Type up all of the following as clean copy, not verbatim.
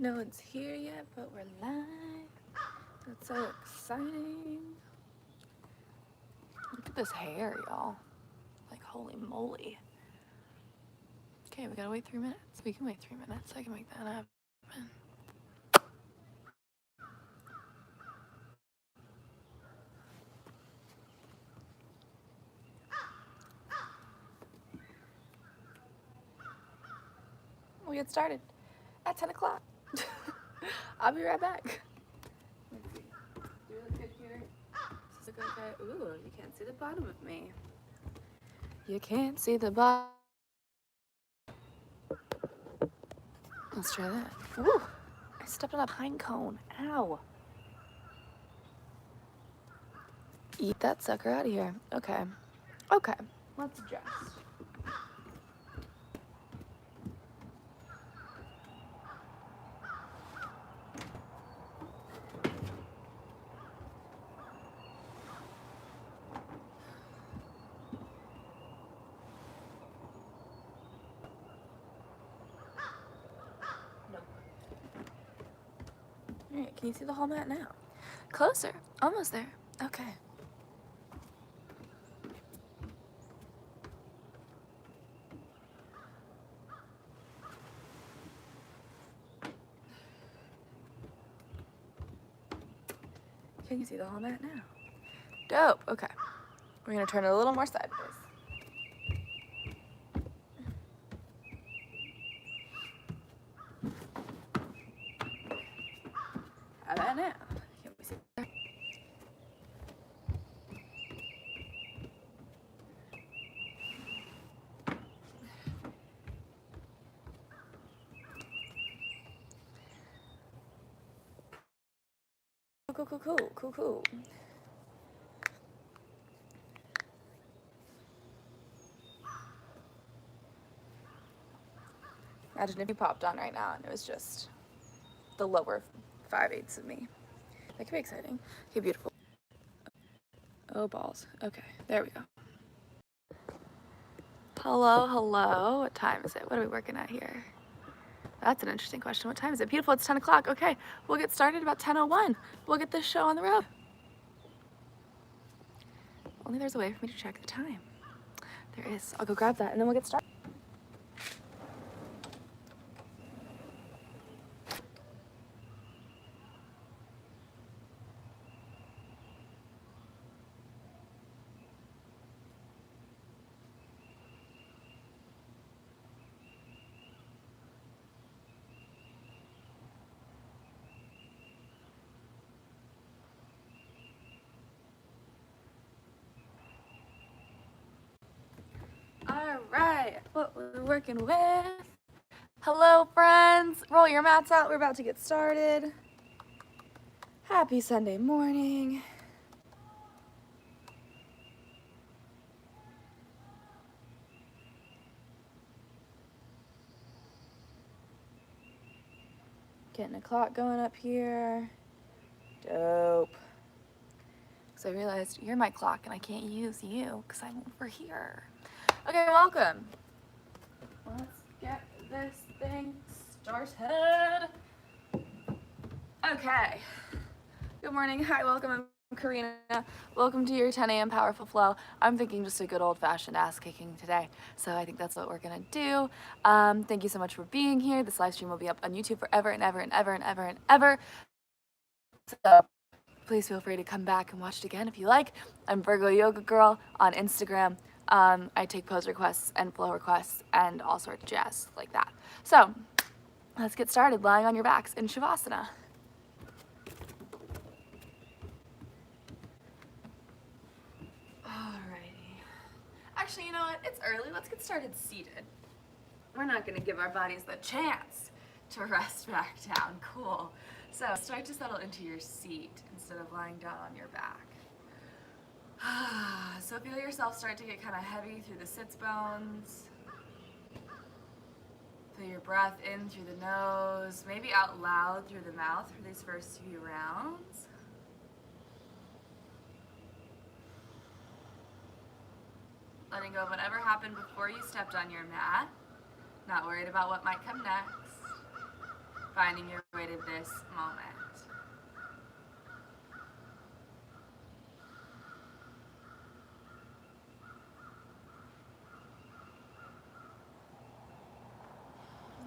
No one's here yet, but we're live. That's so exciting. Look at this hair, y'all. Like, holy moly. Okay, we gotta wait 3 minutes. We can wait 3 minutes. I can make that happen. We'll get started at 10 o'clock. I'll be right back. Let's see. Do we look good here? Does this look okay? Ooh, you can't see the bottom of me. You can't see the bottom. Let's try that. Ooh, I stepped on a pine cone. Ow. Eat that sucker out of here. Okay. Okay. Let's adjust. Alright, can you see the whole mat now? Closer. Almost there. Okay. Can you see the whole mat now? Dope. Okay. We're gonna turn it a little more sideways. How about now? Can we see there? Cool. Imagine if you popped on right now and it was just the lower 5/8 of me. That could be exciting. Okay, beautiful. Oh, balls. Okay, there we go. Hello. What time is it? What are we working at here? That's an interesting question. What time is it? Beautiful, it's 10 o'clock. Okay, we'll get started about 10:01. We'll get this show on the road. Only there's a way for me to check the time. There is. I'll go grab that and then we'll get started. All right, what we're working with. Hello, friends. Roll your mats out. We're about to get started. Happy Sunday morning. Getting a clock going up here. Dope. Because I realized you're my clock and I can't use you because I'm over here. Okay, welcome. Let's get this thing started. Okay. Good morning. Hi, welcome. I'm Karina. Welcome to your 10 a.m. Powerful Flow. I'm thinking just a good old-fashioned ass kicking today. So I think that's what we're going to do. Thank you so much for being here. This live stream will be up on YouTube forever and ever and ever and ever and ever. So please feel free to come back and watch it again if you like. I'm Virgo Yoga Girl on Instagram. I take pose requests and flow requests and all sorts of jazz like that. So let's get started lying on your backs in Shavasana. Alrighty. Actually, you know what? It's early. Let's get started seated. We're not going to give our bodies the chance to rest back down. Cool. So start to settle into your seat instead of lying down on your back. So feel yourself start to get kind of heavy through the sits bones. Feel your breath in through the nose, maybe out loud through the mouth for these first few rounds. Letting go of whatever happened before you stepped on your mat. Not worried about what might come next. Finding your way enjoyed this moment.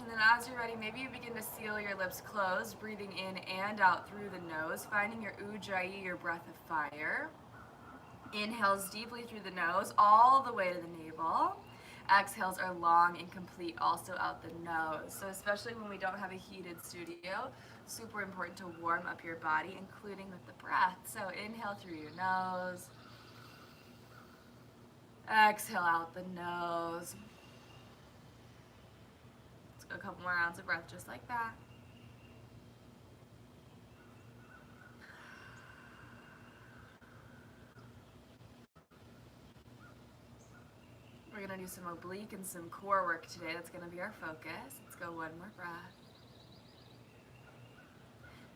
And then as you're ready, maybe you begin to seal your lips closed, breathing in and out through the nose, finding your ujjayi, your breath of fire. Inhales deeply through the nose, all the way to the navel. Exhales are long and complete, also out the nose. So especially when we don't have a heated studio, super important to warm up your body, including with the breath. So inhale through your nose. Exhale out the nose. Let's go a couple more rounds of breath just like that. We're gonna do some oblique and some core work today. That's gonna be our focus. Let's go one more breath.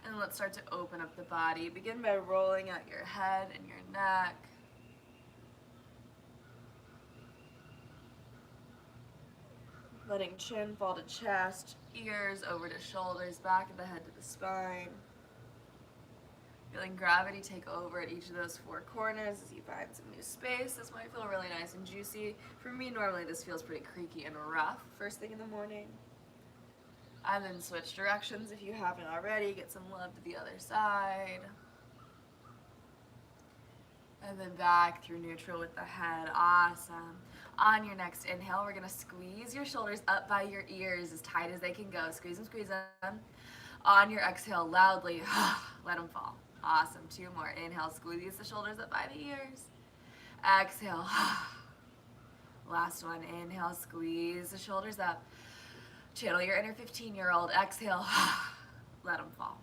And let's start to open up the body. Begin by rolling out your head and your neck. Letting chin fall to chest, ears over to shoulders, back of the head to the spine. Feeling gravity take over at each of those four corners as you find some new space. This might feel really nice and juicy. For me, normally this feels pretty creaky and rough first thing in the morning. And then switch directions if you haven't already. Get some love to the other side. And then back through neutral with the head. Awesome. On your next inhale, we're gonna squeeze your shoulders up by your ears as tight as they can go. Squeeze them, squeeze them. On your exhale, loudly, let them fall. Awesome. Two more. Inhale, squeeze the shoulders up by the ears. Exhale. Last one. Inhale, squeeze the shoulders up. Channel your inner 15-year-old. Exhale. Let them fall.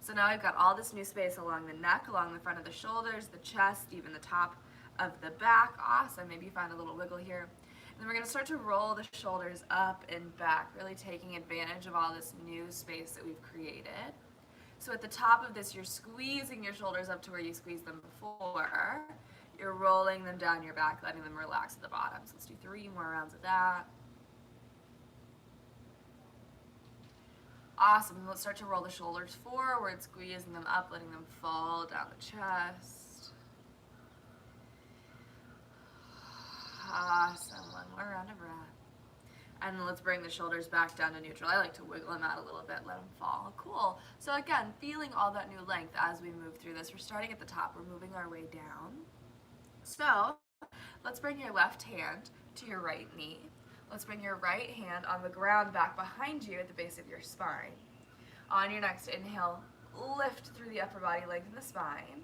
So now we've got all this new space along the neck, along the front of the shoulders, the chest, even the top of the back. Awesome. Maybe you find a little wiggle here. And then we're going to start to roll the shoulders up and back, really taking advantage of all this new space that we've created. So at the top of this, you're squeezing your shoulders up to where you squeezed them before. You're rolling them down your back, letting them relax at the bottom. So let's do 3 more rounds of that. Awesome. And let's start to roll the shoulders forward, squeezing them up, letting them fall down the chest. Awesome. One more round of breath. And then let's bring the shoulders back down to neutral. I like to wiggle them out a little bit, let them fall. Cool. So again, feeling all that new length as we move through this. We're starting at the top. We're moving our way down. So let's bring your left hand to your right knee. Let's bring your right hand on the ground back behind you at the base of your spine. On your next inhale, lift through the upper body, lengthen the spine.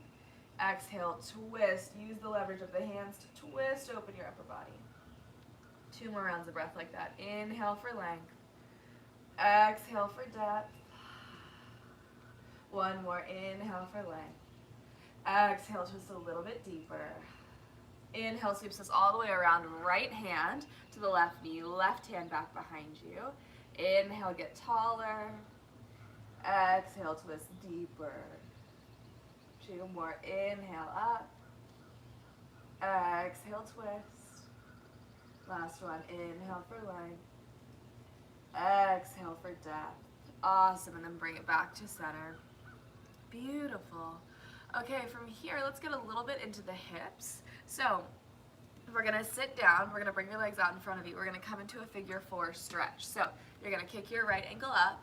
Exhale, twist. Use the leverage of the hands to twist open your upper body. 2 more rounds of breath like that. Inhale for length. Exhale for depth. 1 more. Inhale for length. Exhale, twist a little bit deeper. Inhale sweeps us all the way around. Right hand to the left knee. Left hand back behind you. Inhale, get taller. Exhale, twist deeper. 2 more. Inhale up. Exhale, twist. Last one. Inhale for length. Exhale for depth. Awesome. And then bring it back to center. Beautiful. Okay, from here, let's get a little bit into the hips. So we're going to sit down. We're going to bring your legs out in front of you. We're going to come into a figure 4 stretch. So you're going to kick your right ankle up.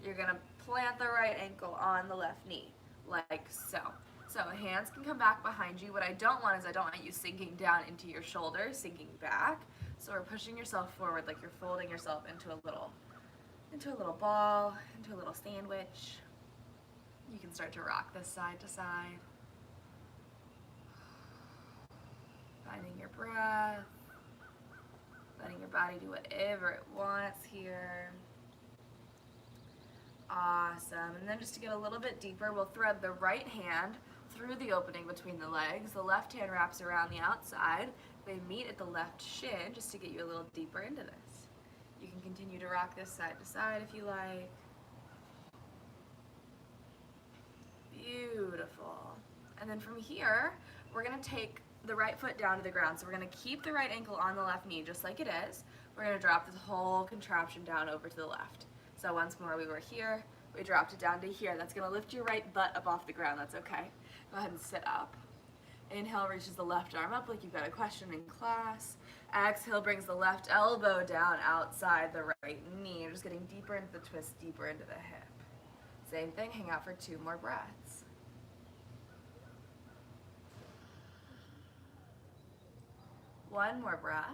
You're going to plant the right ankle on the left knee, like so. So hands can come back behind you. What I don't want is I don't want you sinking down into your shoulders, sinking back. So we're pushing yourself forward like you're folding yourself into a little ball, into a little sandwich. You can start to rock this side to side. Finding your breath. Letting your body do whatever it wants here. Awesome. And then just to get a little bit deeper, we'll thread the right hand through the opening between the legs. The left hand wraps around the outside. They meet at the left shin just to get you a little deeper into this. You can continue to rock this side to side if you like. Beautiful. And then from here, we're going to take the right foot down to the ground. So we're going to keep the right ankle on the left knee just like it is. We're going to drop this whole contraption down over to the left. So once more, we were here, We dropped it down to here. That's gonna lift your right butt up off the ground. That's okay. Go ahead and sit up. Inhale, reaches the left arm up like you've got a question in class. Exhale, brings the left elbow down outside the right knee. You're just getting deeper into the twist, deeper into the hip. Same thing, hang out for 2 more breaths. One more breath.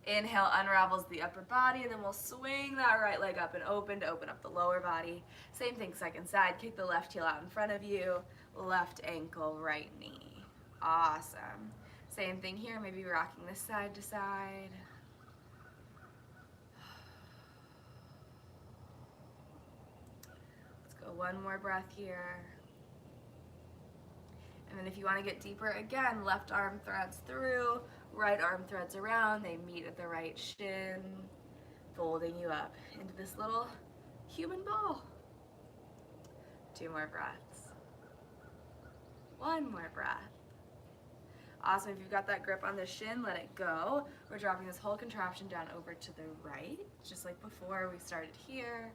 Inhale, unravels the upper body, and then we'll swing that right leg up and open to open up the lower body. Same thing, second side. Kick the left heel out in front of you. Left ankle, right knee. Awesome. Same thing here, maybe rocking this side to side. Let's go one more breath here. And then if you want to get deeper again, left arm threads through, right arm threads around, they meet at the right shin, folding you up into this little human ball. 2 more breaths. 1 more breath. Awesome, if you've got that grip on the shin, let it go. We're dropping this whole contraption down over to the right, just like before. We started here,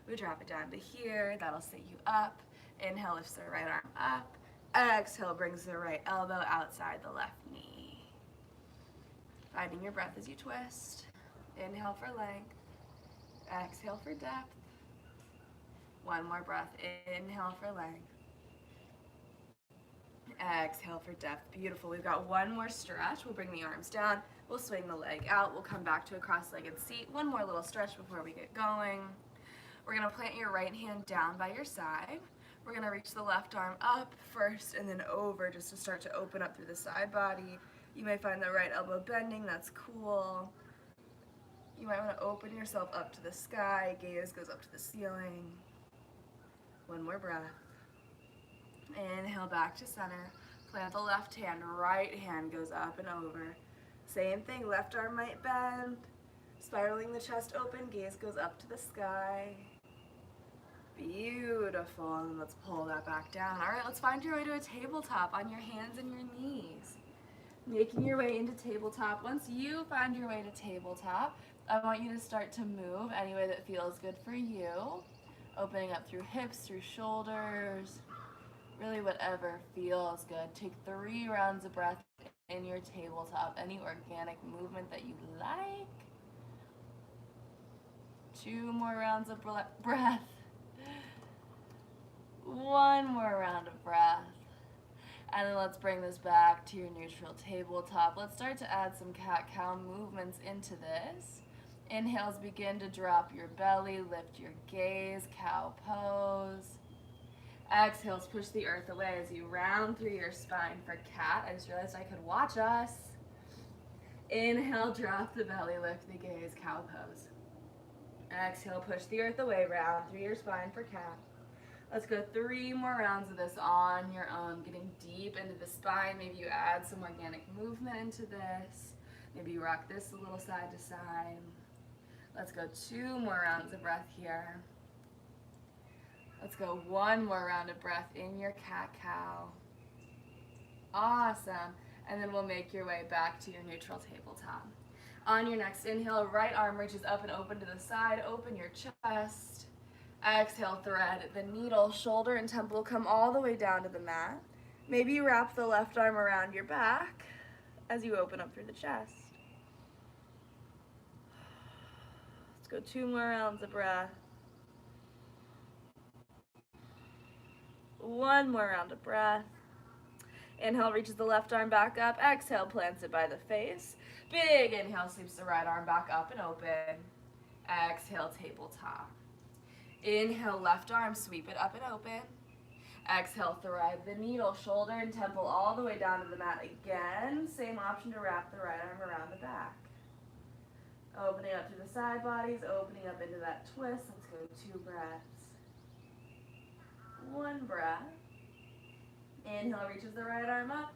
we drop it down to here, that'll sit you up. Inhale, lifts the right arm up. Exhale, brings the right elbow outside the left knee. Finding your breath as you twist. Inhale for length. Exhale for depth. 1 more breath. Inhale for length. Exhale for depth. Beautiful. We've got 1 more stretch. We'll bring the arms down. We'll swing the leg out. We'll come back to a cross-legged seat. 1 more little stretch before we get going. We're going to plant your right hand down by your side. We're going to reach the left arm up first and then over just to start to open up through the side body. You may find the right elbow bending. That's cool. You might want to open yourself up to the sky. Gaze goes up to the ceiling. 1 more breath. Inhale back to center. Plant the left hand. Right hand goes up and over. Same thing. Left arm might bend. Spiraling the chest open. Gaze goes up to the sky. Beautiful. And let's pull that back down. All right, let's find your way to a tabletop on your hands and your knees. Making your way into tabletop. Once you find your way to tabletop, I want you to start to move any way that feels good for you. Opening up through hips, through shoulders, really whatever feels good. Take 3 rounds of breath in your tabletop. Any organic movement that you like. 2 more rounds of breath. 1 more round of breath. And then let's bring this back to your neutral tabletop. Let's start to add some cat-cow movements into this. Inhales, begin to drop your belly, lift your gaze, cow pose. Exhales, push the earth away as you round through your spine for cat. I just realized I could watch us. Inhale, drop the belly, lift the gaze, cow pose. Exhale, push the earth away, round through your spine for cat. Let's go 3 more rounds of this on your own, getting deep into the spine. Maybe you add some organic movement into this. Maybe you rock this a little side to side. Let's go 2 more rounds of breath here. Let's go 1 more round of breath in your cat-cow. Awesome. And then we'll make your way back to your neutral tabletop. On your next inhale, right arm reaches up and open to the side. Open your chest. Exhale, thread the needle, shoulder and temple come all the way down to the mat. Maybe you wrap the left arm around your back as you open up through the chest. Let's go 2 more rounds of breath. 1 more round of breath. Inhale, reaches the left arm back up. Exhale, plants it by the face. Big inhale, sweeps the right arm back up and open. Exhale, tabletop. Inhale, left arm, sweep it up and open. Exhale, thread the needle, shoulder and temple all the way down to the mat again. Same option to wrap the right arm around the back. Opening up to the side bodies, opening up into that twist. Let's go 2 breaths. 1 breath. Inhale, reaches the right arm up.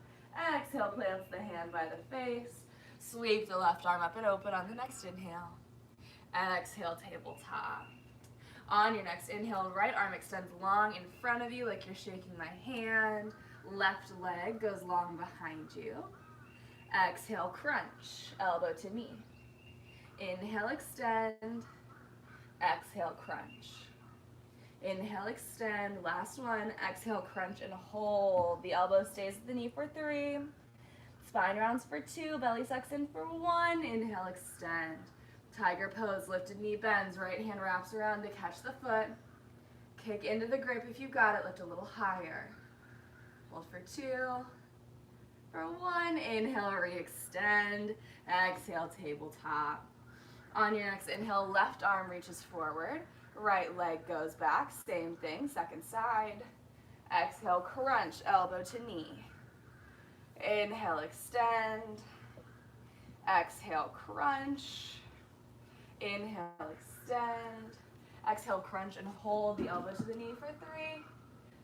Exhale, plants the hand by the face. Sweep the left arm up and open on the next inhale. Exhale, tabletop. On your next inhale, right arm extends long in front of you like you're shaking my hand. Left leg goes long behind you. Exhale, crunch, elbow to knee. Inhale, extend. Exhale, crunch. Inhale, extend. Last one. Exhale, crunch and hold. The elbow stays at the knee for 3. Spine rounds for 2. Belly sucks in for 1. Inhale, extend. Tiger pose. Lifted knee bends. Right hand wraps around to catch the foot. Kick into the grip if you got it. Lift a little higher. Hold for 2. For 1. Inhale, re-extend. Exhale, tabletop. On your next inhale, left arm reaches forward. Right leg goes back. Same thing, second side. Exhale, crunch, elbow to knee. Inhale, extend. Exhale, crunch. Inhale, extend. Exhale, crunch and hold the elbow to the knee for 3.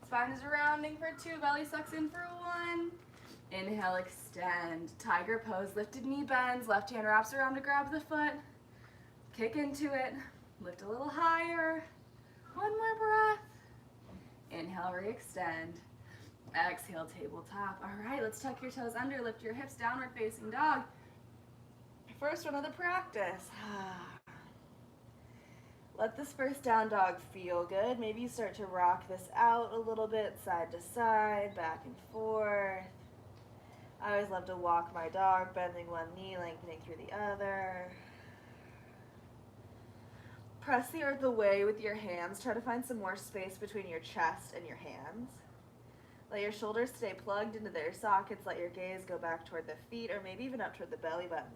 Spine is rounding for 2. Belly sucks in for 1. Inhale, extend. Tiger pose. Lifted knee bends. Left hand wraps around to grab the foot. Kick into it. Lift a little higher. 1 more breath. Inhale, re-extend. Exhale, tabletop. All right, let's tuck your toes under. Lift your hips, downward facing dog. First one of the practice. Let this first down dog feel good. Maybe you start to rock this out a little bit, side to side, back and forth. I always love to walk my dog, bending one knee, lengthening through the other. Press the earth away with your hands. Try to find some more space between your chest and your hands. Let your shoulders stay plugged into their sockets. Let your gaze go back toward the feet or maybe even up toward the belly button.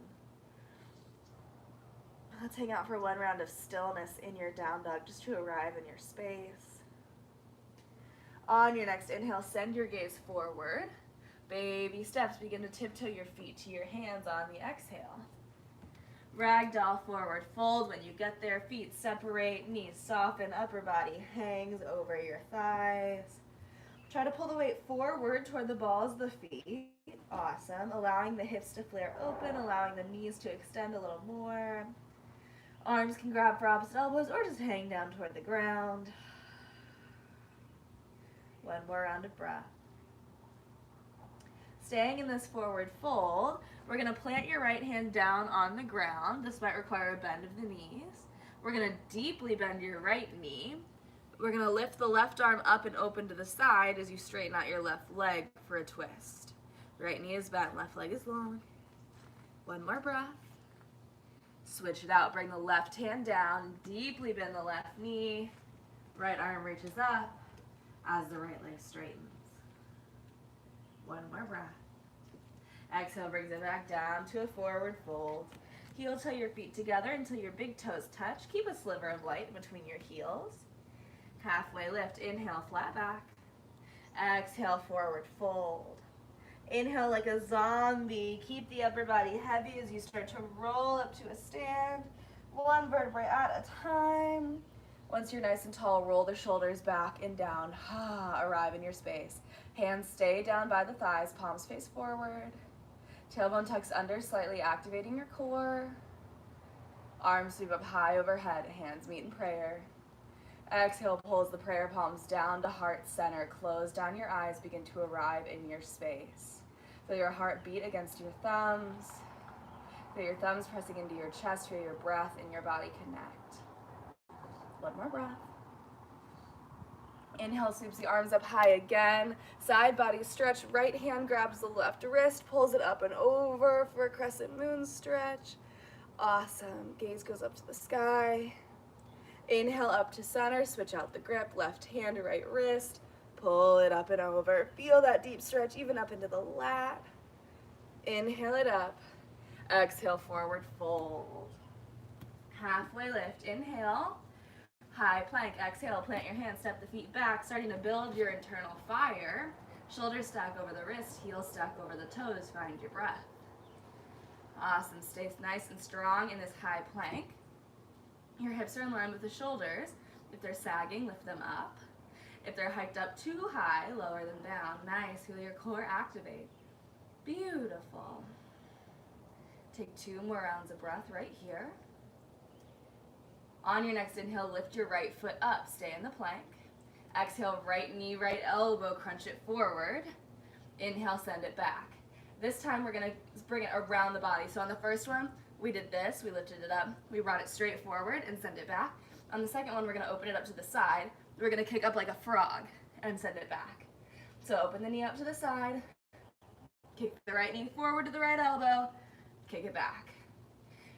Let's hang out for 1 round of stillness in your down dog just to arrive in your space. On your next inhale, send your gaze forward. Baby steps. Begin to tiptoe your feet to your hands on the exhale. Ragdoll forward fold. When you get there, feet separate, knees soften, upper body hangs over your thighs. Try to pull the weight forward toward the balls of the feet. Awesome. Allowing the hips to flare open, allowing the knees to extend a little more. Arms can grab for opposite elbows or just hang down toward the ground. 1 more round of breath. Staying in this forward fold, we're going to plant your right hand down on the ground. This might require a bend of the knees. We're going to deeply bend your right knee. We're going to lift the left arm up and open to the side as you straighten out your left leg for a twist. Right knee is bent, left leg is long. 1 more breath. Switch it out. Bring the left hand down. Deeply bend the left knee. Right arm reaches up as the right leg straightens. 1 more breath. Exhale brings it back down to a forward fold. Heel toe your feet together until your big toes touch. Keep a sliver of light between your heels. Halfway lift. Inhale, flat back. Exhale, forward fold. Inhale like a zombie. Keep the upper body heavy as you start to roll up to a stand. 1 vertebrae at a time. Once you're nice and tall, roll the shoulders back and down. Arrive in your space. Hands stay down by the thighs, palms face forward. Tailbone tucks under, slightly activating your core. Arms sweep up high overhead, hands meet in prayer. Exhale pulls the prayer palms down to heart center. Close down your eyes, begin to arrive in your space. Feel your heart beat against your thumbs. Feel your thumbs pressing into your chest. Feel your breath and your body connect. 1 more breath. Inhale, sweeps the arms up high again. Side body stretch. Right hand grabs the left wrist, pulls it up and over for a crescent moon stretch. Awesome. Gaze goes up to the sky. Inhale up to center. Switch out the grip. Left hand, right wrist. Pull it up and over. Feel that deep stretch even up into the lat. Inhale it up. Exhale, forward fold. Halfway lift. Inhale. High plank. Exhale, plant your hands, step the feet back, starting to build your internal fire. Shoulders stack over the wrist, heels stack over the toes. Find your breath. Awesome. Stay nice and strong in this high plank. Your hips are in line with the shoulders. If they're sagging, lift them up. If they're hiked up too high, lower them down. Nice. Feel your core activate. Beautiful. Take 2 more rounds of breath right here. On your next inhale, lift your right foot up. Stay in the plank. Exhale, right knee, right elbow, crunch it forward. Inhale, send it back. This time we're going to bring it around the body. So on the first one, we did this. We lifted it up. We brought it straight forward and sent it back. On the second one, we're going to open it up to the side. we're gonna kick up like a frog and send it back. So open the knee up to the side, kick the right knee forward to the right elbow, kick it back.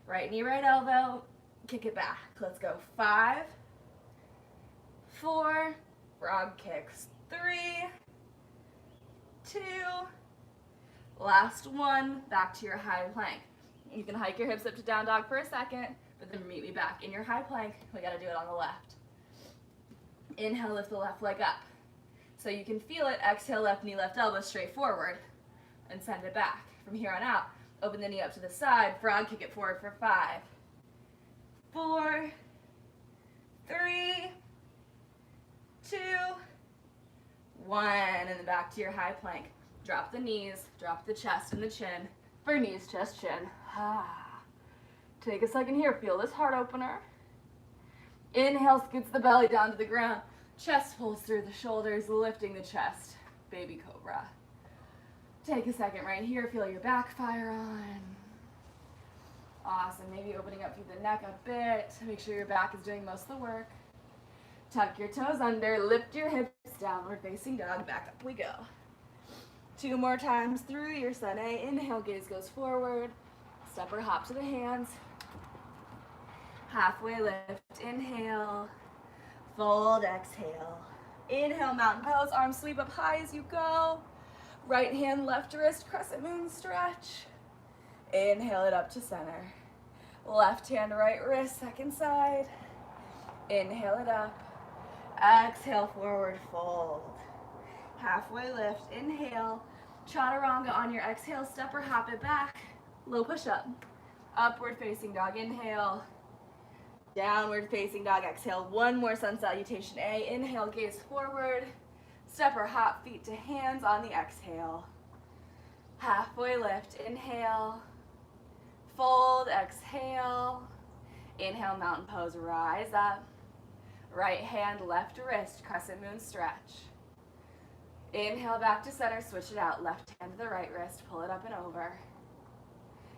Right knee, right elbow, kick it back. Let's go. 5, 4, frog kicks. 3, 2, last one, back to your high plank. You can hike your hips up to down dog for a second, but then meet me back in your high plank. We gotta do it on the left. Inhale, lift the left leg up. So you can feel it. Exhale, left knee, left elbow, straight forward, and send it back. From here on out, open the knee up to the side, frog kick it forward for 5, 4, 3, 2, 1, and then back to your high plank. Drop the knees, drop the chest and the chin for knees, chest, chin. Take a second here, feel this heart opener. Inhale, scoots the belly down to the ground. Chest pulls through the shoulders, lifting the chest. Baby cobra. Take a second right here, feel your back fire on. Awesome, maybe opening up through the neck a bit. Make sure your back is doing most of the work. Tuck your toes under, lift your hips, downward facing dog, back up we go. 2 more times through your sun A. Inhale, gaze goes forward. Step or hop to the hands. Halfway lift, inhale. Fold, exhale. Inhale, mountain pose, arms sweep up high as you go. Right hand, left wrist, crescent moon stretch. Inhale it up to center. Left hand, right wrist, second side. Inhale it up. Exhale, forward fold. Halfway lift, inhale. Chaturanga on your exhale, step or hop it back. Low push up. Upward facing dog, inhale. Downward facing dog, exhale. One more sun salutation A. Inhale, gaze forward. Step or hop, feet to hands on the exhale. Halfway lift, inhale. Fold, exhale. Inhale, mountain pose, rise up. Right hand, left wrist, crescent moon stretch. Inhale, back to center, switch it out. Left hand to the right wrist, pull it up and over.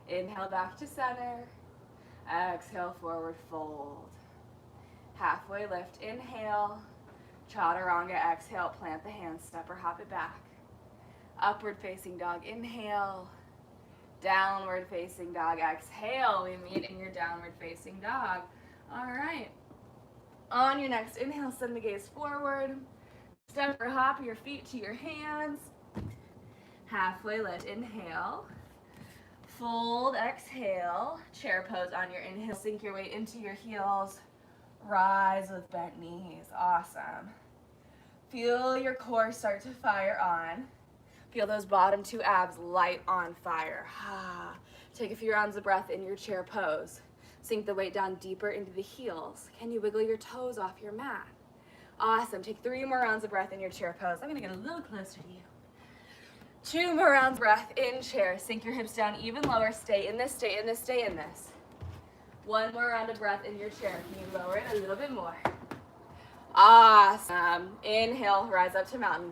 Inhale, back to center. Exhale, forward fold. Halfway lift, inhale. Chaturanga, exhale, plant the hands, step or hop it back. Upward facing dog, inhale. Downward facing dog, exhale. We meet in your downward facing dog. All right. On your next inhale, send the gaze forward. Step or hop your feet to your hands. Halfway lift, inhale. Fold, exhale. Chair pose on your inhale. Sink your weight into your heels. Rise with bent knees. Awesome. Feel your core start to fire on. Feel those bottom 2 abs light on fire. Take a few rounds of breath in your chair pose. Sink the weight down deeper into the heels. Can you wiggle your toes off your mat? Awesome. Take 3 more rounds of breath in your chair pose. I'm going to get a little closer to you. 2 more rounds of breath in chair. Sink your hips down even lower. Stay in this, stay in this, stay in this. 1 more round of breath in your chair. Can you lower it a little bit more? Awesome. Inhale, rise up to mountain.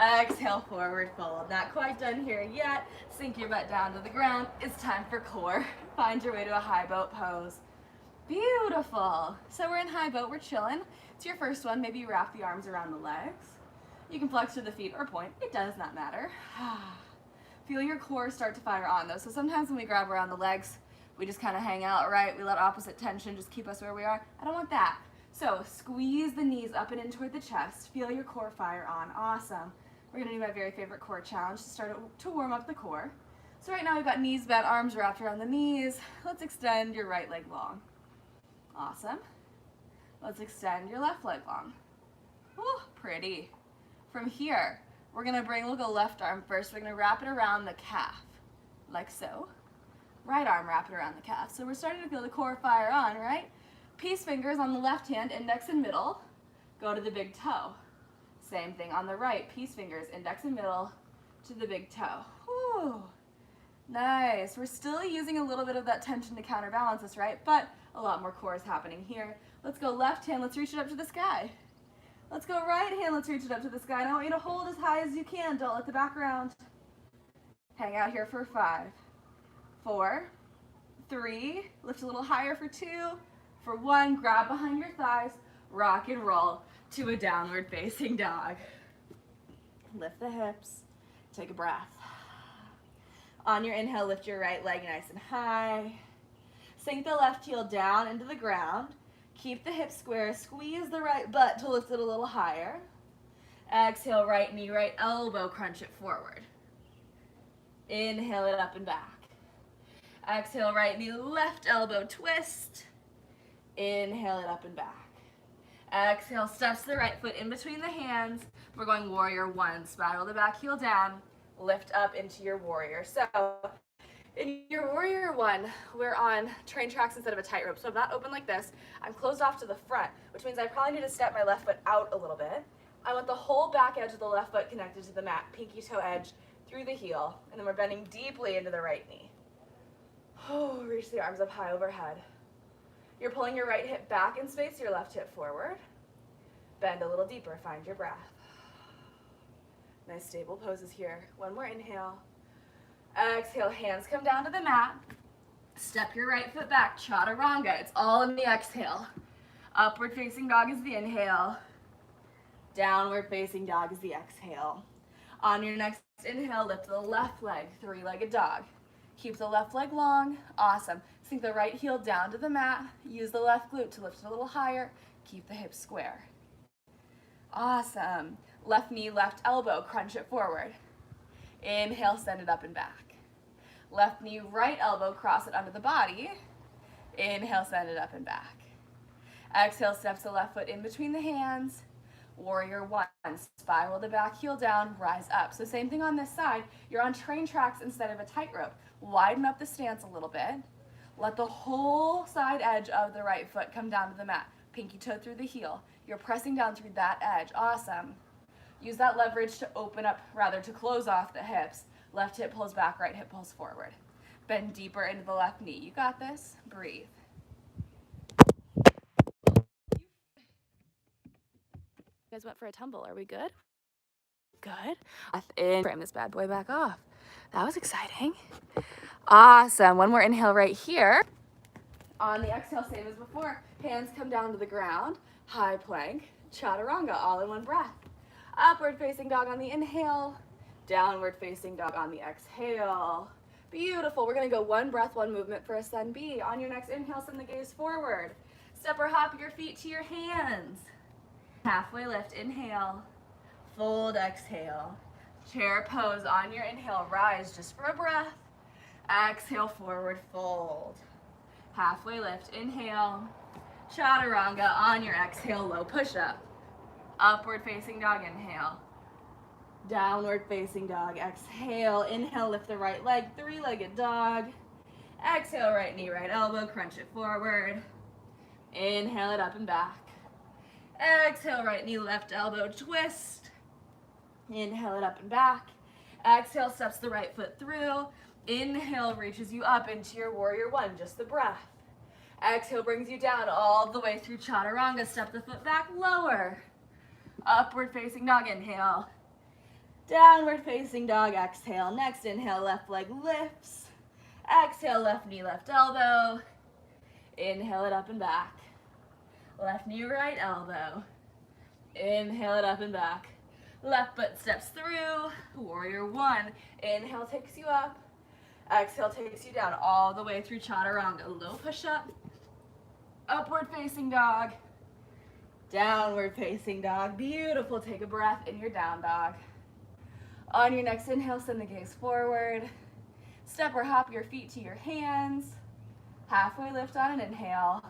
Exhale, forward fold. Not quite done here yet. Sink your butt down to the ground. It's time for core. Find your way to a high boat pose. Beautiful. So we're in high boat, we're chilling. It's your first one. Maybe you wrap the arms around the legs. You can flex to the feet or point. It does not matter. Feel your core start to fire on though. So sometimes when we grab around the legs, we just kind of hang out, right? We let opposite tension just keep us where we are. I don't want that. So squeeze the knees up and in toward the chest. Feel your core fire on. Awesome. We're gonna do my very favorite core challenge to start to warm up the core. So right now we've got knees bent, arms wrapped around the knees. Let's extend your right leg long. Awesome. Let's extend your left leg long. Ooh, pretty. From here, we're gonna we'll go left arm first. We're gonna wrap it around the calf, like so. Right arm, wrap it around the calf. So we're starting to feel the core fire on, right? Peace fingers on the left hand, index and middle, go to the big toe. Same thing on the right, peace fingers, index and middle to the big toe. Whew. Nice. We're still using a little bit of that tension to counterbalance this, right? But a lot more core is happening here. Let's go left hand, let's reach it up to the sky. Let's go right hand, let's reach it up to the sky. And I want you to hold as high as you can. Don't let the back round. Hang out here for 5, 4, 3, lift a little higher for 2, for 1, grab behind your thighs, rock and roll. to a downward facing dog. Lift the hips, take a breath. On your inhale, lift your right leg nice and high. Sink the left heel down into the ground. Keep the hips square, squeeze the right butt to lift it a little higher. Exhale, right knee, right elbow, crunch it forward. Inhale it up and back. Exhale, right knee, left elbow, twist. Inhale it up and back. Exhale, steps the right foot in between the hands. We're going warrior one. Spiral the back heel down. Lift up into your warrior. So in your warrior one, we're on train tracks instead of a tightrope. So I'm not open like this. I'm closed off to the front, which means I probably need to step my left foot out a little bit. I want the whole back edge of the left foot connected to the mat, pinky toe edge through the heel, and then we're bending deeply into the right knee. Oh, reach the arms up high overhead. You're pulling your right hip back in space, your left hip forward. Bend a little deeper, find your breath. Nice stable poses here. One more inhale. Exhale, hands come down to the mat. Step your right foot back, chaturanga. It's all in the exhale. Upward facing dog is the inhale. Downward facing dog is the exhale. On your next inhale, lift the left leg, three-legged dog. Keep the left leg long. Awesome. Sink the right heel down to the mat. Use the left glute to lift it a little higher. Keep the hips square. Awesome. Left knee, left elbow, crunch it forward. Inhale, send it up and back. Left knee, right elbow, cross it under the body. Inhale, send it up and back. Exhale, steps the left foot in between the hands. Warrior one, spiral the back heel down, rise up. So same thing on this side. You're on train tracks instead of a tightrope. Widen up the stance a little bit. Let the whole side edge of the right foot come down to the mat. Pinky toe through the heel. You're pressing down through that edge. Awesome. Use that leverage to open up, rather to close off the hips. Left hip pulls back, right hip pulls forward. Bend deeper into the left knee. You got this. Breathe. You guys went for a tumble. Are we good? Good. And frame this bad boy back off. That was exciting. Awesome. One more inhale right here. On the exhale, same as before. Hands come down to the ground. High plank. Chaturanga, all in one breath. Upward facing dog on the inhale. Downward facing dog on the exhale. Beautiful. We're going to go one breath, one movement for a sun B. On your next inhale, send the gaze forward. Step or hop your feet to your hands. Halfway lift, inhale. Fold, exhale. Chair pose on your inhale. Rise just for a breath. Exhale, forward fold. Halfway lift, inhale. Chaturanga on your exhale, low push-up. Upward facing dog, inhale. Downward facing dog, exhale. Inhale, lift the right leg, three-legged dog. Exhale, right knee, right elbow, crunch it forward. Inhale it up and back. Exhale, right knee, left elbow, twist. Inhale it up and back. Exhale, steps the right foot through. Inhale reaches you up into your warrior one, just the breath. Exhale brings you down all the way through chaturanga. Step the foot back, lower. Upward facing dog, inhale. Downward facing dog, exhale. Next inhale, left leg lifts. Exhale, left knee, left elbow. Inhale it up and back. Left knee, right elbow. Inhale it up and back. Left foot steps through. Warrior one. Inhale takes you up. Exhale takes you down all the way through chaturanga. Low push-up. Upward facing dog. Downward facing dog. Beautiful. Take a breath in your down dog. On your next inhale, send the gaze forward. Step or hop your feet to your hands. Halfway lift on an inhale.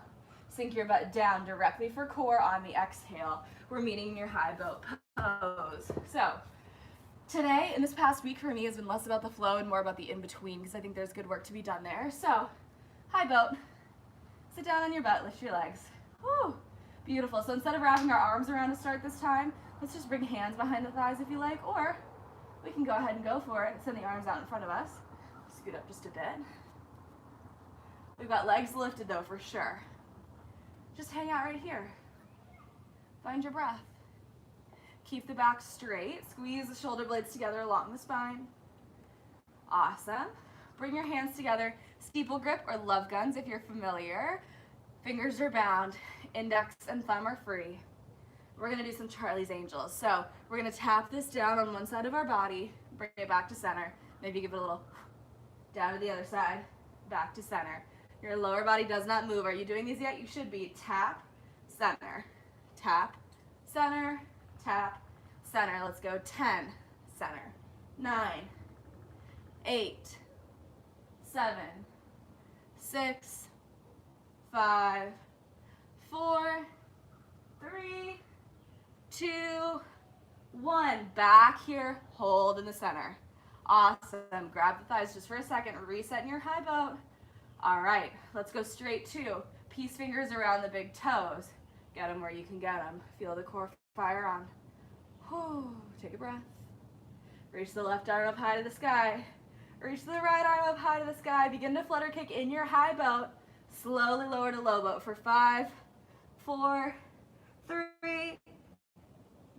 Sink your butt down directly for core on the exhale. We're meeting in your high boat pose. So today and this past week for me has been less about the flow and more about the in-between, because I think there's good work to be done there. So high boat. Sit down on your butt, lift your legs. Woo! Beautiful. So instead of wrapping our arms around to start this time, let's just bring hands behind the thighs if you like, or we can go ahead and go for it. Send the arms out in front of us. Scoot up just a bit. We've got legs lifted though for sure. Just hang out right here. Find your breath. Keep the back straight. Squeeze the shoulder blades together along the spine. Awesome. Bring your hands together. Steeple grip or love guns if you're familiar. Fingers are bound. Index and thumb are free. we're gonna do some Charlie's Angels. So we're gonna tap this down on one side of our body, bring it back to center. Maybe give it a little down to the other side, back to center. Your lower body does not move. Are you doing these yet? You should be. Tap, center, tap, center, tap, center. Let's go 10, center, 9, 8, 7, 6, 5, 4, 3, 2, 1. Back here, hold in the center. Awesome. Grab the thighs just for a second. Reset in your high boat. All right, let's go straight to peace fingers around the big toes. Get them where you can get them. Feel the core fire on. Whew. Take a breath. Reach the left arm up high to the sky. Reach the right arm up high to the sky. Begin to flutter kick in your high boat. Slowly lower to low boat for 5, 4, 3,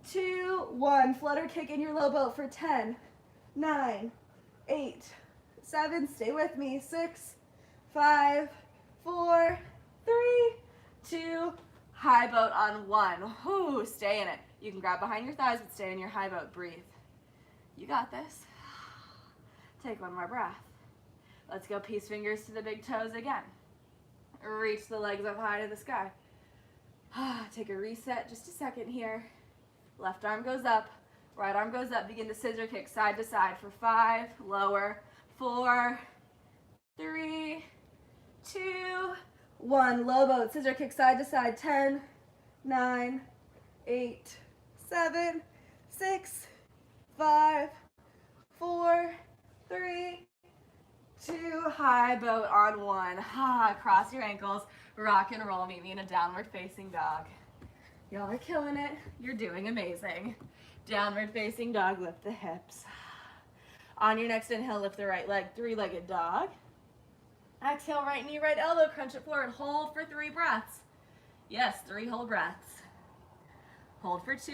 2, 1. Flutter kick in your low boat for 10, 9, 8, 7. Stay with me. 6, 5, 4, 3, 2. High boat on 1. Whoo, stay in it. You can grab behind your thighs, but stay in your high boat. Breathe. You got this. Take one more breath. Let's go peace fingers to the big toes again. Reach the legs up high to the sky. Take a reset, just a second here. Left arm goes up, right arm goes up. Begin to scissor kick side to side for 5, lower, 4, 3, 2, 1. Low boat, scissor kick side to side. 10, 9, 8, 7, 6, 5, 4, 3, 2. High boat on 1. Cross your ankles, rock and roll. Meet me in a downward facing dog. Y'all are killing it. You're doing amazing. Downward facing dog, lift the hips. On your next inhale, lift the right leg, three-legged dog. Exhale, right knee, right elbow, crunch it forward. Hold for 3 breaths. Yes, 3 whole breaths. Hold for 2.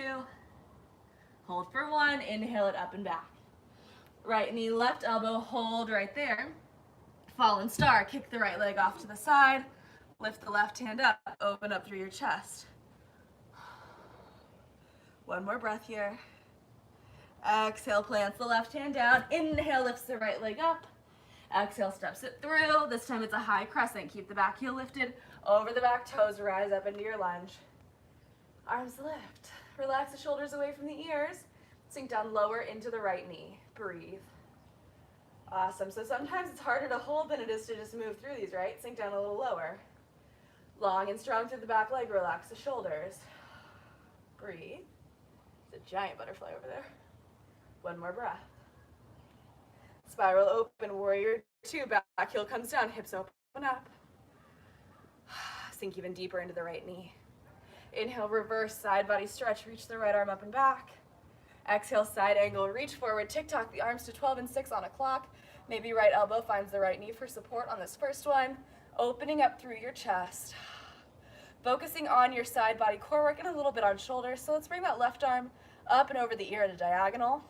Hold for 1. Inhale it up and back. Right knee, left elbow, hold right there. Fallen star, kick the right leg off to the side. Lift the left hand up, open up through your chest. One more breath here. Exhale, plants the left hand down. Inhale, lifts the right leg up. Exhale, steps it through. This time it's a high crescent. Keep the back heel lifted over the back toes. Rise up into your lunge. Arms lift. Relax the shoulders away from the ears. Sink down lower into the right knee. Breathe. Awesome. So sometimes it's harder to hold than it is to just move through these, right? Sink down a little lower. Long and strong through the back leg. Relax the shoulders. Breathe. There's a giant butterfly over there. One more breath. Spiral open, warrior 2. Back heel comes down, hips open up. Sink even deeper into the right knee. Inhale, reverse side body stretch. Reach the right arm up and back. Exhale, side angle, reach forward, tick-tock the arms to 12 and 6 on a clock. Maybe right elbow finds the right knee for support on this first one. Opening up through your chest. Focusing on your side body core work and a little bit on shoulders. So let's bring that left arm up and over the ear at a diagonal.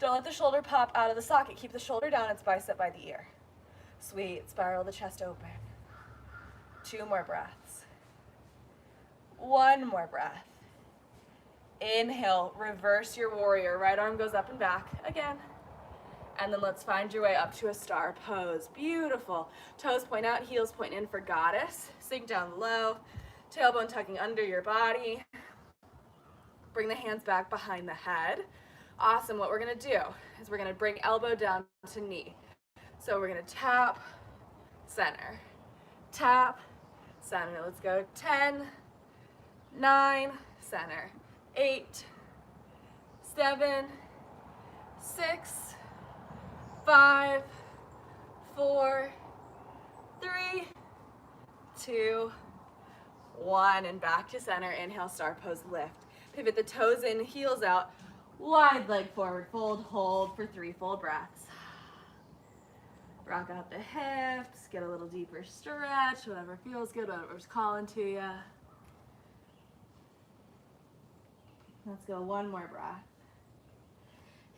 Don't let the shoulder pop out of the socket. Keep the shoulder down, it's bicep by the ear. Sweet, spiral the chest open. 2 more breaths. 1 more breath. Inhale, reverse your warrior. Right arm goes up and back again. And then let's find your way up to a star pose. Beautiful. Toes point out, heels point in for goddess. Sink down low. Tailbone tucking under your body. Bring the hands back behind the head. Awesome. What we're going to do is we're going to bring elbow down to knee. So we're going to tap, center, tap, center. Let's go 10, 9, center, 8, 7, 6, 5, 4, 3, 2, 1, and back to center. Inhale, star pose, lift. Pivot the toes in, heels out, wide leg forward, fold, hold for 3 full breaths. Rock out the hips, get a little deeper stretch, whatever feels good, whatever's calling to you. Let's go 1 more breath.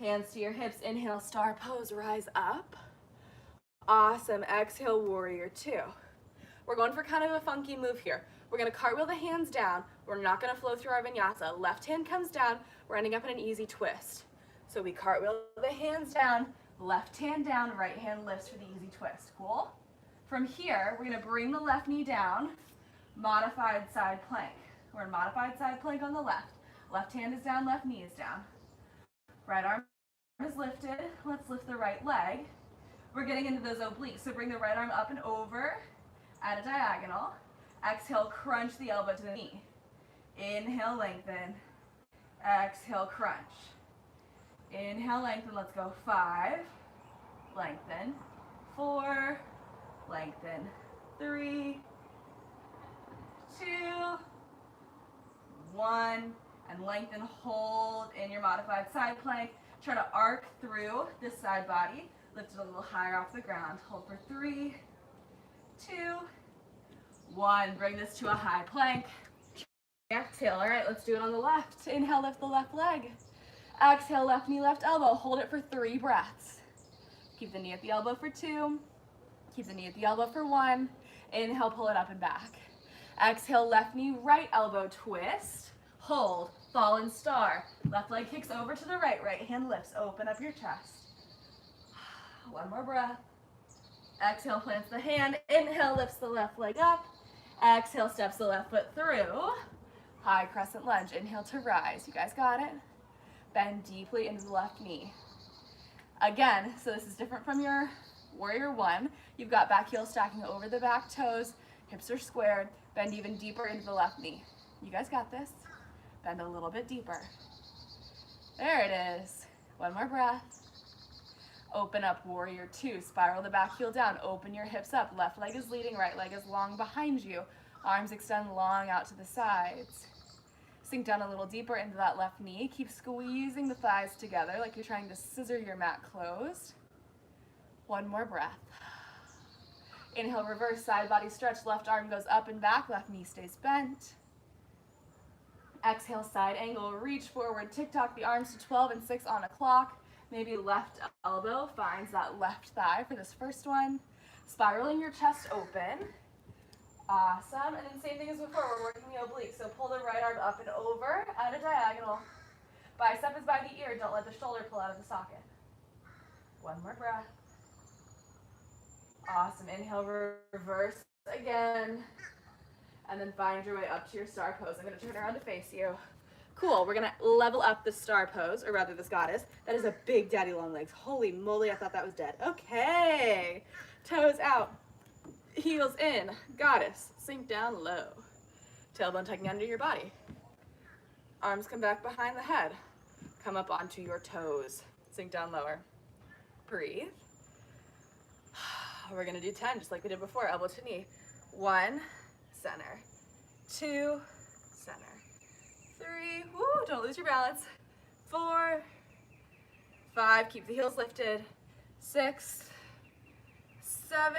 Hands to your hips, inhale, star pose, rise up. Awesome, exhale, warrior 2. We're going for kind of a funky move here. We're gonna cartwheel the hands down. We're not gonna flow through our vinyasa. Left hand comes down. We're ending up in an easy twist. So we cartwheel the hands down, left hand down, right hand lifts for the easy twist. Cool? From here, we're gonna bring the left knee down, modified side plank. We're in modified side plank on the left. Left hand is down, left knee is down. Right arm is lifted. Let's lift the right leg. We're getting into those obliques, so bring the right arm up and over at a diagonal. Exhale, crunch the elbow to the knee. Inhale, lengthen. Exhale, crunch. Inhale, lengthen. Let's go. 5, lengthen. 4, lengthen. 3, 2, 1, and lengthen. Hold in your modified side plank. Try to arc through this side body. Lift it a little higher off the ground. Hold for 3, 2, 1. Bring this to a high plank. Exhale. All right, let's do it on the left. Inhale, lift the left leg. Exhale, left knee, left elbow. Hold it for 3 breaths. Keep the knee at the elbow for 2. Keep the knee at the elbow for 1. Inhale, pull it up and back. Exhale, left knee, right elbow, twist. Hold, fallen star. Left leg kicks over to the right. Right hand lifts. Open up your chest. 1 more breath. Exhale, plants the hand. Inhale, lifts the left leg up. Exhale, steps the left foot through. High crescent lunge. Inhale to rise. You guys got it? Bend deeply into the left knee. Again, so this is different from your warrior 1. You've got back heel stacking over the back toes. Hips are squared. Bend even deeper into the left knee. You guys got this. Bend a little bit deeper. There it is. 1 more breath. Open up, warrior 2. Spiral the back heel down. Open your hips up. Left leg is leading, right leg is long behind you. Arms extend long out to the sides. Sink down a little deeper into that left knee. Keep squeezing the thighs together like you're trying to scissor your mat closed. 1 more breath. Inhale, reverse side body stretch. Left arm goes up and back. Left knee stays bent. Exhale, side angle. Reach forward. Tick-tock the arms to 12 and 6 on a clock. Maybe left elbow finds that left thigh for this first one. Spiraling your chest open. Awesome. And then same thing as before, we're working the oblique. So pull the right arm up and over at a diagonal. Bicep is by the ear. Don't let the shoulder pull out of the socket. 1 more breath. Awesome. Inhale, reverse again. And then find your way up to your star pose. I'm going to turn around to face you. Cool, we're gonna level up the star pose, or rather this goddess. That is a big daddy long legs. Holy moly, I thought that was dead. Okay, toes out, heels in, goddess, sink down low. Tailbone tucking under your body. Arms come back behind the head. Come up onto your toes. Sink down lower. Breathe. We're gonna do 10, just like we did before, elbow to knee. 1, center. 2, center. 3, woo, don't lose your balance. 4, 5, keep the heels lifted. 6, 7,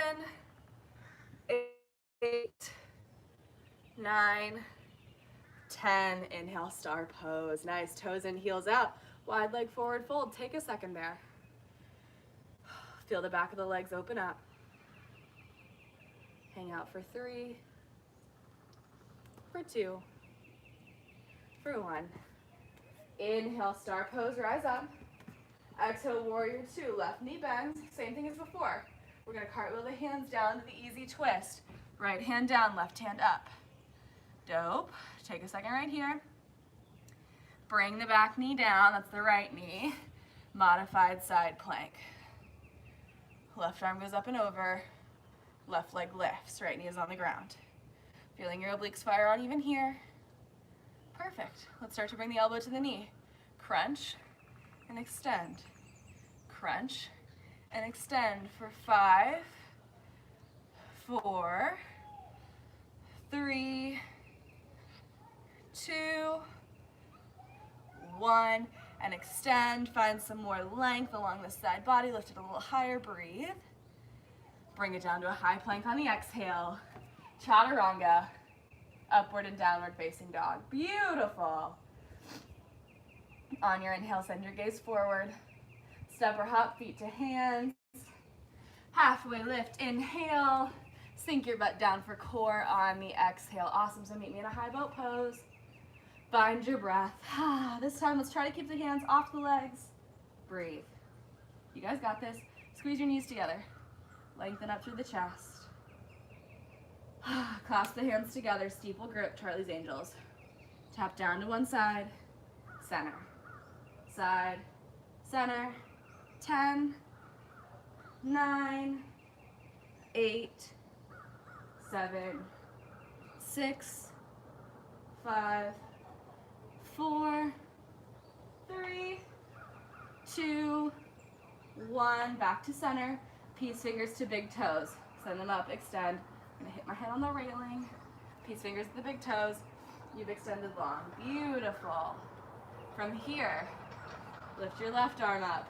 8, 9, 10. Inhale, star pose. Nice, toes in, heels out. Wide leg forward fold. Take a second there. Feel the back of the legs open up. Hang out for 3, for 2, for 1. Inhale, star pose, rise up. Exhale, warrior 2, left knee bends. Same thing as before. We're gonna cartwheel the hands down to the easy twist. Right hand down, left hand up. Dope. Take a second right here. Bring the back knee down, that's the right knee. Modified side plank. Left arm goes up and over. Left leg lifts, right knee is on the ground. Feeling your obliques fire on even here. Perfect. Let's start to bring the elbow to the knee. Crunch and extend. Crunch and extend for 5, 4, 3, 2, 1, and extend. Find some more length along the side body. Lift it a little higher. Breathe. Bring it down to a high plank on the exhale. Chaturanga. Upward and downward facing dog. Beautiful. On your inhale, send your gaze forward. Step or hop, feet to hands. Halfway lift, inhale. Sink your butt down for core on the exhale. Awesome, so meet me in a high boat pose. Find your breath. This time, let's try to keep the hands off the legs. Breathe. You guys got this. Squeeze your knees together. Lengthen up through the chest. Clasp the hands together, steeple grip, Charlie's Angels. Tap down to one side, center, side, center. 10, 9, 8, 7, 6, 5, 4, 3, 2, 1. Back to center. Peace fingers to big toes. Send them up, extend. I'm gonna hit my head on the railing. Peace fingers to the big toes. You've extended long. Beautiful. From here, lift your left arm up.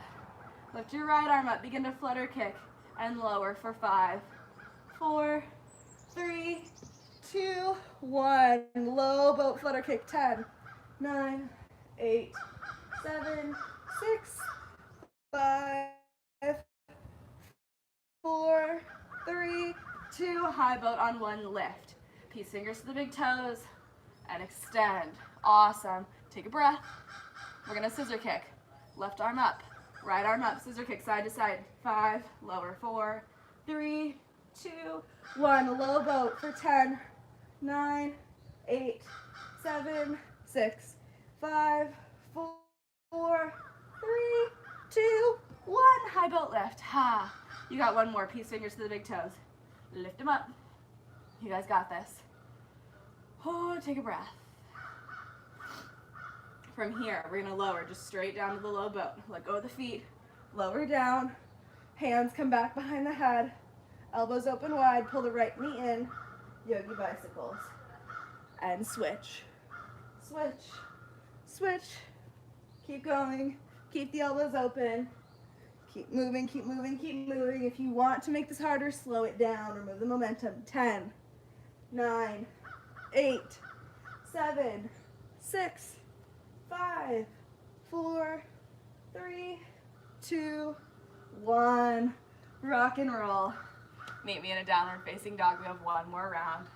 Lift your right arm up. Begin to flutter kick and lower for 5, 4, 3, 2, 1. Low boat flutter kick. 10, 9, 8, 7, 6, 5, 4, 3, 2. High boat on one lift. Peace fingers to the big toes and extend. Awesome. Take a breath. We're gonna scissor kick. Left arm up, right arm up, scissor kick side to side. 5, lower. 4, 3, 2, 1. Low boat for 10, 9, 8, 7, 6, 5, 4, 3, 2, 1. High boat lift. Ha. You got one more. Peace fingers to the big toes. Lift them up. You guys got this. Oh, take a breath. From here, we're gonna lower just straight down to the low boat. Let go of the feet, lower down. Hands come back behind the head. Elbows open wide, pull the right knee in. Yogi bicycles. And switch. Switch. Switch. Keep going. Keep the elbows open. Keep moving, keep moving, keep moving. If you want to make this harder, slow it down. Remove the momentum. 10, 9, 8, 7, 6, 5, 4, 3, 2, 1. Rock and roll. Meet me in a downward facing dog. We have one more round.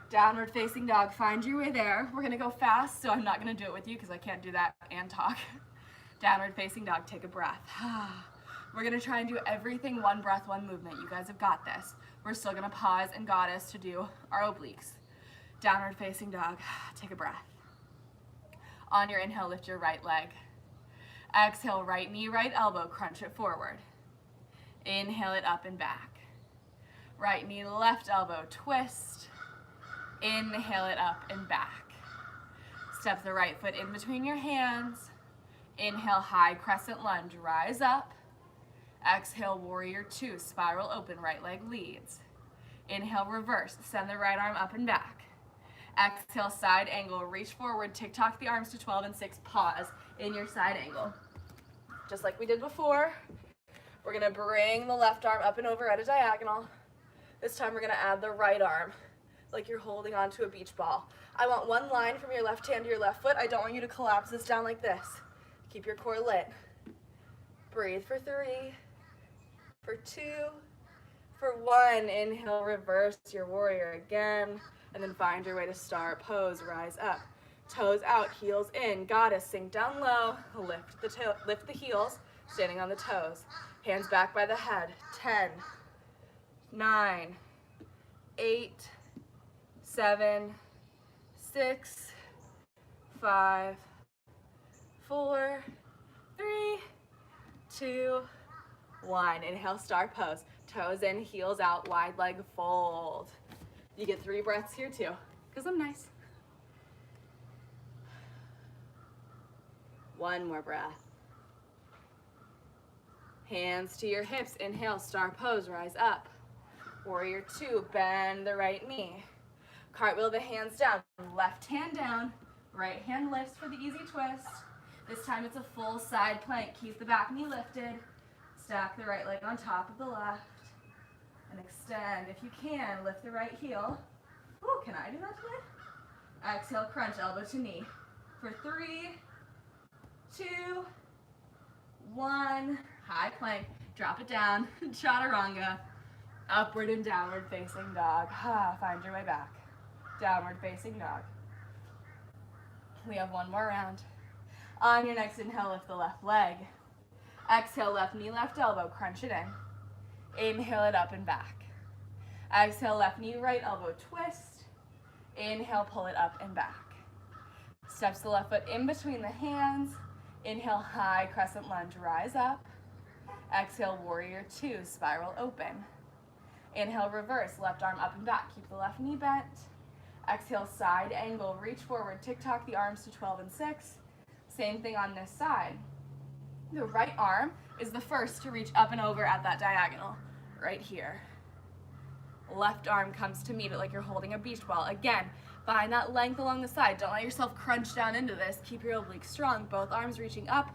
Downward facing dog. Find your way there. We're gonna go fast, so I'm not gonna do it with you because I can't do that and talk. Downward facing dog. Take a breath. We're gonna try and do everything one breath, one movement. You guys have got this. We're still gonna pause and goddess to do our obliques. Downward facing dog. Take a breath. On your inhale, lift your right leg. Exhale, right knee, right elbow, crunch it forward. Inhale it up and back. Right knee, left elbow, twist. Inhale it up and back. Step the right foot in between your hands. Inhale, high crescent lunge, rise up. Exhale, warrior 2, spiral open, right leg leads. Inhale, reverse, send the right arm up and back. Exhale, side angle, reach forward, tick-tock the arms to 12 and 6, pause in your side angle. Just like we did before, we're gonna bring the left arm up and over at a diagonal. This time we're gonna add the right arm, like you're holding onto a beach ball. I want one line from your left hand to your left foot. I don't want you to collapse this down like this. Keep your core lit. Breathe for 3, for 2, for 1. Inhale, reverse your warrior again. And then find your way to star pose, rise up. Toes out, heels in. Goddess, sink down low. Lift the heels, standing on the toes. Hands back by the head. 10, 9, 8, 7, 6, 5, 4, 3, 2, 1. Inhale, star pose. Toes in, heels out, wide leg fold. You get 3 breaths here too, because I'm nice. One more breath. Hands to your hips. Inhale, star pose, rise up. Warrior 2, bend the right knee. Cartwheel the hands down. Left hand down, right hand lifts for the easy twist. This time it's a full side plank. Keep the back knee lifted. Stack the right leg on top of the left. And extend. If you can, lift the right heel. Oh, can I do that today? Exhale, crunch, elbow to knee. For 3, 2, 1. High plank. Drop it down. Chaturanga. Upward and downward facing dog. Find your way back. Downward facing dog. We have one more round. On your next inhale, lift the left leg. Exhale, left knee, left elbow, crunch it in. Inhale it up and back. Exhale, left knee, right elbow, twist. Inhale, pull it up and back. Steps the left foot in between the hands. Inhale, high crescent lunge, rise up. Exhale, warrior two, spiral open. Inhale, reverse, left arm up and back. Keep the left knee bent. Exhale, side angle, reach forward, tick-tock the arms to 12 and 6. Same thing on this side. The right arm is the first to reach up and over at that diagonal, right here. Left arm comes to meet it like you're holding a beach ball. Again, find that length along the side. Don't let yourself crunch down into this. Keep your obliques strong. Both arms reaching up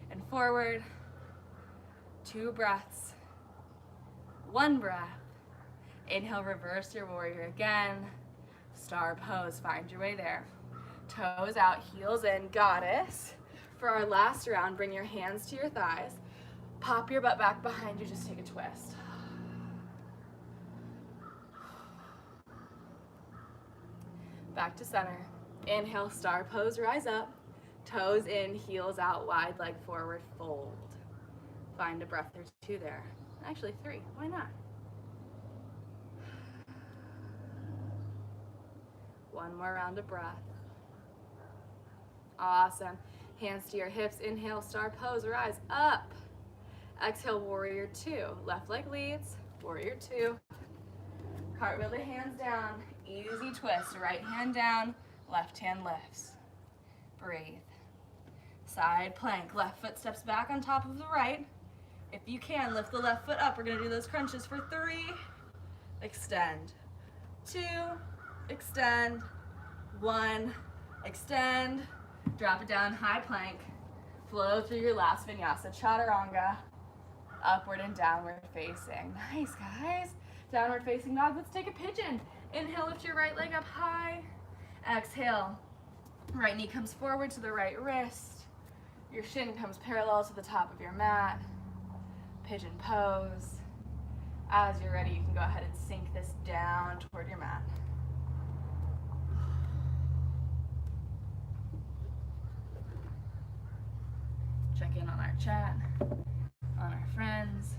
and forward. 2 breaths. 1 breath. Inhale, reverse your warrior again. Star pose, find your way there. Toes out, heels in, goddess. For our last round, bring your hands to your thighs. Pop your butt back behind you, just take a twist. Back to center. Inhale, star pose, rise up. Toes in, heels out, wide leg forward, fold. Find a breath or 2 there. Actually 3, why not? 1 more round of breath. Awesome. Hands to your hips. Inhale, star pose, rise up. Exhale, warrior two. Left leg leads, warrior two. Cartwheel the hands down. Easy twist. Right hand down, left hand lifts. Breathe. Side plank. Left foot steps back on top of the right. If you can, lift the left foot up. We're going to do those crunches for 3. Extend. 2. Extend. 1. Extend. Drop it down, high plank. Flow through your last vinyasa, chaturanga. Upward and downward facing. Nice, guys. Downward facing dog. Let's take a pigeon. Inhale, lift your right leg up high. Exhale. Right knee comes forward to the right wrist. Your shin comes parallel to the top of your mat. Pigeon pose. As you're ready, you can go ahead and sink this down toward your mat. Check in on our chat, on our friends.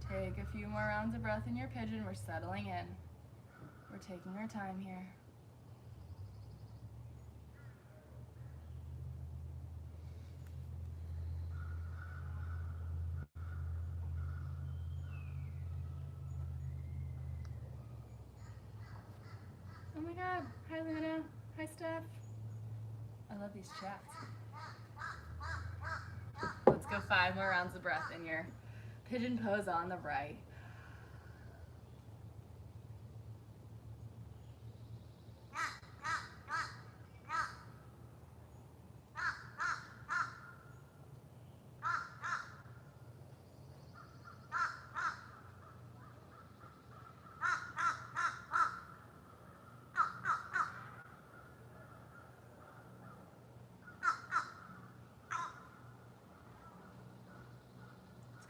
Take a few more rounds of breath in your pigeon. We're settling in. We're taking our time here. Oh my God. Hi, Luna. Hi, Steph. I love these chats. Let's go 5 more rounds of breath in your pigeon pose on the right.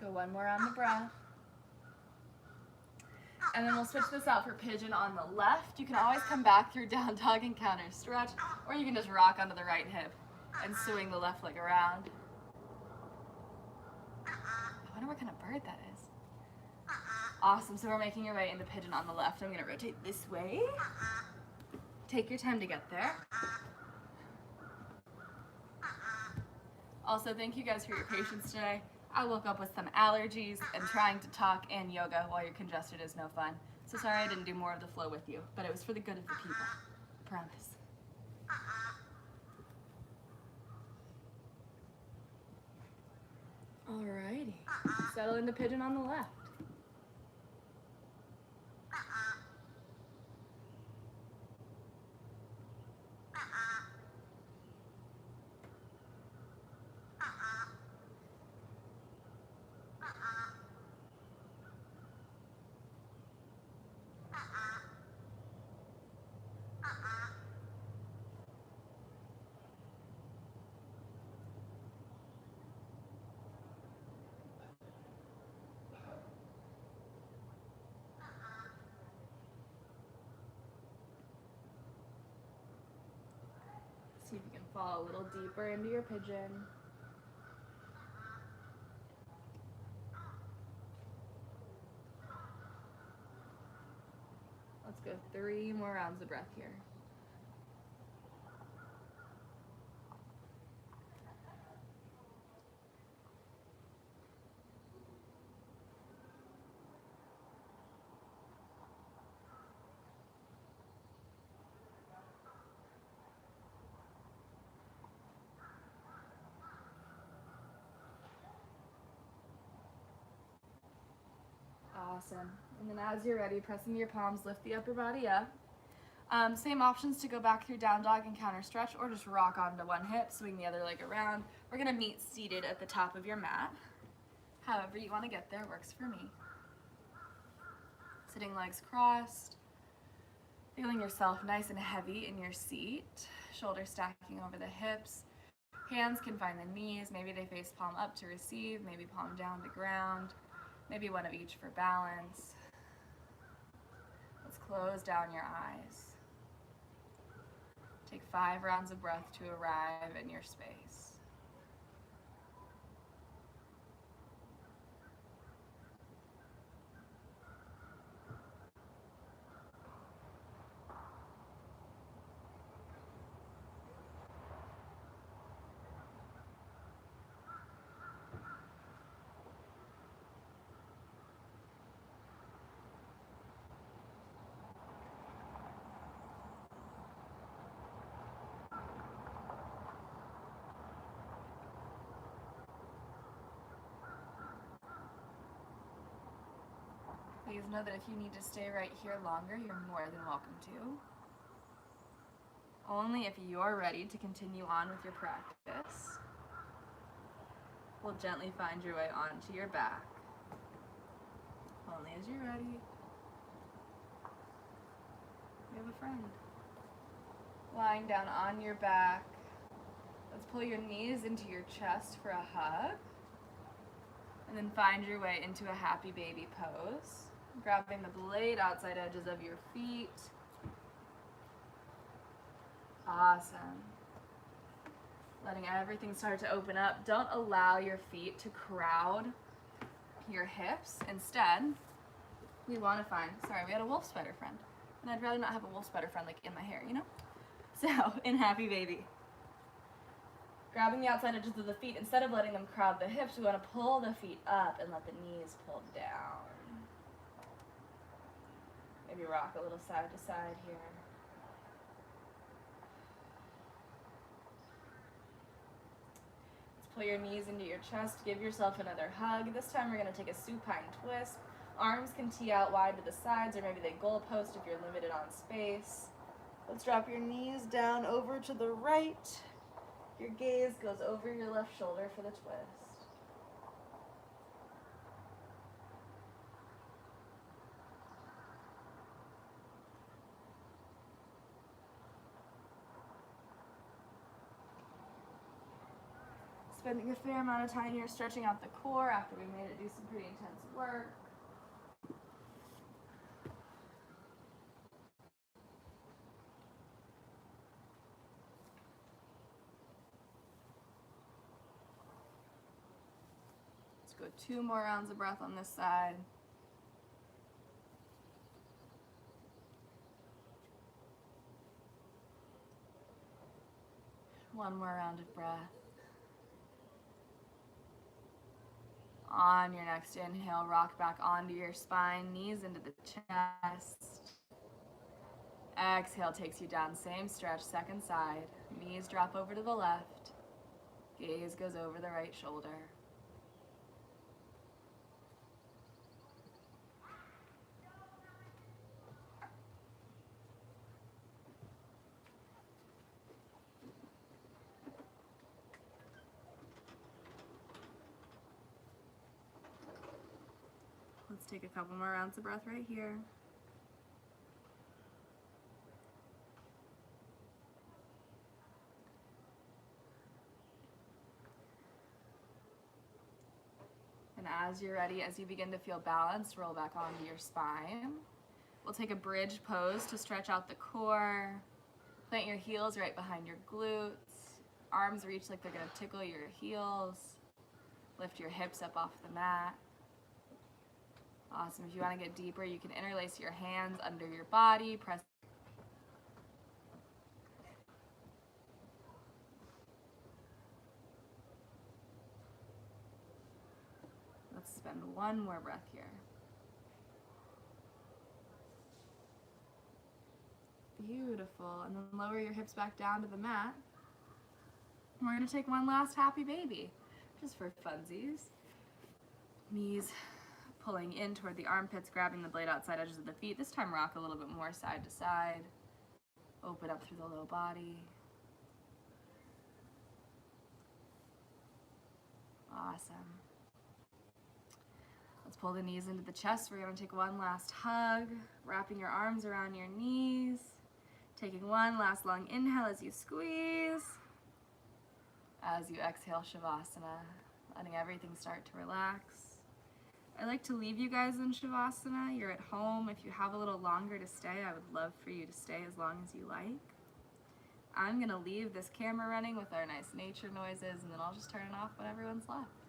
Go 1 more round of breath. And then we'll switch this out for pigeon on the left. You can always come back through down dog and counter stretch, or you can just rock onto the right hip and swing the left leg around. I wonder what kind of bird that is. Awesome, so we're making your way into pigeon on the left. I'm gonna rotate this way. Take your time to get there. Also, thank you guys for your patience today. I woke up with some allergies, and trying to talk and yoga while you're congested is no fun. So sorry I didn't do more of the flow with you, but it was for the good of the people. I promise. Alrighty. Settle into pigeon on the left. fall a little deeper into your pigeon. Let's go 3 more rounds of breath here. Awesome. And then as you're ready, pressing your palms, lift the upper body up. Same options to go back through down dog and counter stretch, or just rock onto one hip, swing the other leg around. We're gonna meet seated at the top of your mat. However you wanna get there works for me. Sitting legs crossed, feeling yourself nice and heavy in your seat, shoulders stacking over the hips. Hands can find the knees, maybe they face palm up to receive, maybe palm down to ground, maybe one of each for balance. Let's close down your eyes. Take 5 rounds of breath to arrive in your space. Please know that if you need to stay right here longer, you're more than welcome to. Only if you're ready to continue on with your practice, we'll gently find your way onto your back. Only as you're ready. We have a friend. Lying down on your back. Let's pull your knees into your chest for a hug. And then find your way into a happy baby pose. Grabbing the blade outside edges of your feet. Awesome. Letting everything start to open up. Don't allow your feet to crowd your hips. Instead, we want to find, sorry, we had a wolf spider friend. And I'd rather not have a wolf spider friend like in my hair, you know? So, in happy baby. Grabbing the outside edges of the feet, instead of letting them crowd the hips, we want to pull the feet up and let the knees pull down. Maybe rock a little side to side here. Let's pull your knees into your chest, give yourself another hug. This time we're going to take a supine twist. Arms can tee out wide to the sides, or maybe they goalpost if you're limited on space. Let's drop your knees down over to the right. Your gaze goes over your left shoulder for the twist. Spending a fair amount of time here stretching out the core after we made it do some pretty intense work. Let's go 2 more rounds of breath on this side. One more round of breath. On your next inhale, rock back onto your spine, knees into the chest. Exhale takes you down, same stretch, second side. Knees drop over to the left. Gaze goes over the right shoulder. Let's take a couple more rounds of breath right here. And as you're ready, as you begin to feel balanced, roll back onto your spine. We'll take a bridge pose to stretch out the core. Plant your heels right behind your glutes. arms reach like they're gonna tickle your heels. Lift your hips up off the mat. Awesome. If you want to get deeper, you can interlace your hands under your body, press. Let's spend one more breath here. Beautiful. And then lower your hips back down to the mat. And we're going to take one last happy baby, just for funsies. Knees pulling in toward the armpits, grabbing the blade outside edges of the feet. This time rock a little bit more side to side. Open up through the low body. Awesome. Let's pull the knees into the chest. We're going to take one last hug, wrapping your arms around your knees. Taking one last long inhale as you squeeze. As you exhale, Shavasana, letting everything start to relax. I like to leave you guys in Shavasana. You're at home. If you have a little longer to stay, I would love for you to stay as long as you like. I'm going to leave this camera running with our nice nature noises, and then I'll just turn it off when everyone's left.